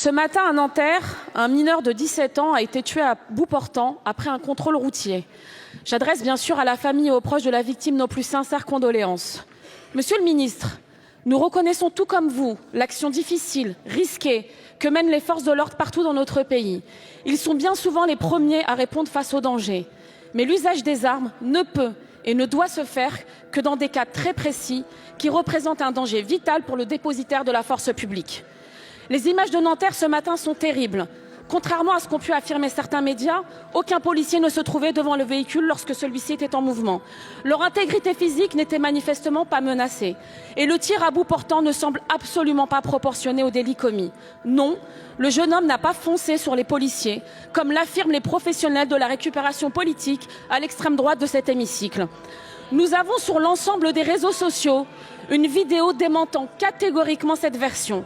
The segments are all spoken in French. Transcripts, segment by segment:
Ce matin, à Nanterre, un mineur de 17 ans a été tué à bout portant après un contrôle routier. J'adresse bien sûr à la famille et aux proches de la victime nos plus sincères condoléances. Monsieur le ministre, nous reconnaissons tout comme vous l'action difficile, risquée que mènent les forces de l'ordre partout dans notre pays. Ils sont bien souvent les premiers à répondre face aux dangers. Mais l'usage des armes ne peut et ne doit se faire que dans des cas très précis qui représentent un danger vital pour le dépositaire de la force publique. Les images de Nanterre ce matin sont terribles. Contrairement à ce qu'ont pu affirmer certains médias, aucun policier ne se trouvait devant le véhicule lorsque celui-ci était en mouvement. Leur intégrité physique n'était manifestement pas menacée. Et le tir à bout portant ne semble absolument pas proportionné au délit commis. Non, le jeune homme n'a pas foncé sur les policiers, comme l'affirment les professionnels de la récupération politique à l'extrême droite de cet hémicycle. Nous avons sur l'ensemble des réseaux sociaux une vidéo démentant catégoriquement cette version.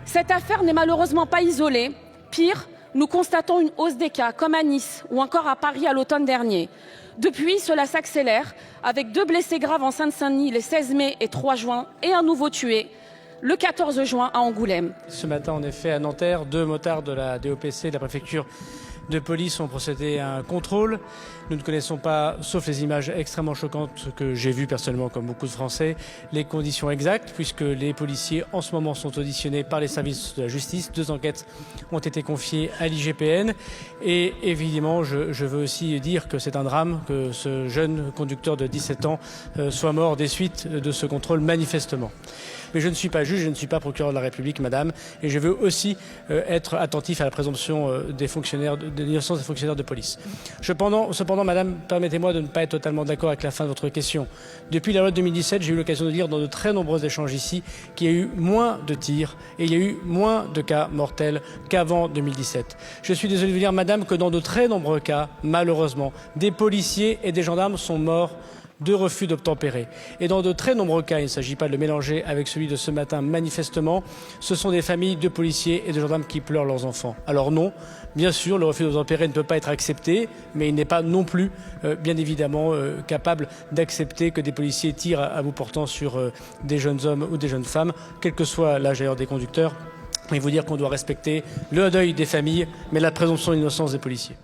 Cette affaire n'est malheureusement pas isolée. Pire, nous constatons une hausse des cas, comme à Nice ou encore à Paris à l'automne dernier. Depuis, cela s'accélère, avec 2 blessés graves en Seine-Saint-Denis les 16 mai et 3 juin, et un nouveau tué le 14 juin à Angoulême. Ce matin, en effet, à Nanterre, 2 motards de la DOPC, de la préfecture de police, ont procédé à un contrôle. Nous ne connaissons pas, sauf les images extrêmement choquantes que j'ai vues personnellement, comme beaucoup de Français, les conditions exactes, puisque les policiers, en ce moment, sont auditionnés par les services de la justice. 2 enquêtes ont été confiées à l'IGPN. Et évidemment, je veux aussi dire que c'est un drame que ce jeune conducteur de 17 ans soit mort des suites de ce contrôle, manifestement. Mais je ne suis pas juge, je ne suis pas procureur de la République, madame, et je veux aussi être attentif à la présomption des fonctionnaires, de l'innocence des fonctionnaires de police. Cependant, madame, permettez-moi de ne pas être totalement d'accord avec la fin de votre question. Depuis la loi de 2017, j'ai eu l'occasion de dire dans de très nombreux échanges ici qu'il y a eu moins de tirs et il y a eu moins de cas mortels qu'avant 2017. Je suis désolé de vous dire, madame, que dans de très nombreux cas, malheureusement, des policiers et des gendarmes sont morts de refus d'obtempérer. Et dans de très nombreux cas, il ne s'agit pas de le mélanger avec celui de ce matin, manifestement, ce sont des familles de policiers et de gendarmes qui pleurent leurs enfants. Alors non, bien sûr, le refus d'obtempérer ne peut pas être accepté, mais il n'est pas non plus, bien évidemment, capable d'accepter que des policiers tirent à bout portant sur des jeunes hommes ou des jeunes femmes, quel que soit l'âge d'ailleurs des conducteurs. Mais il faut dire qu'on doit respecter le deuil des familles, mais la présomption d'innocence des policiers.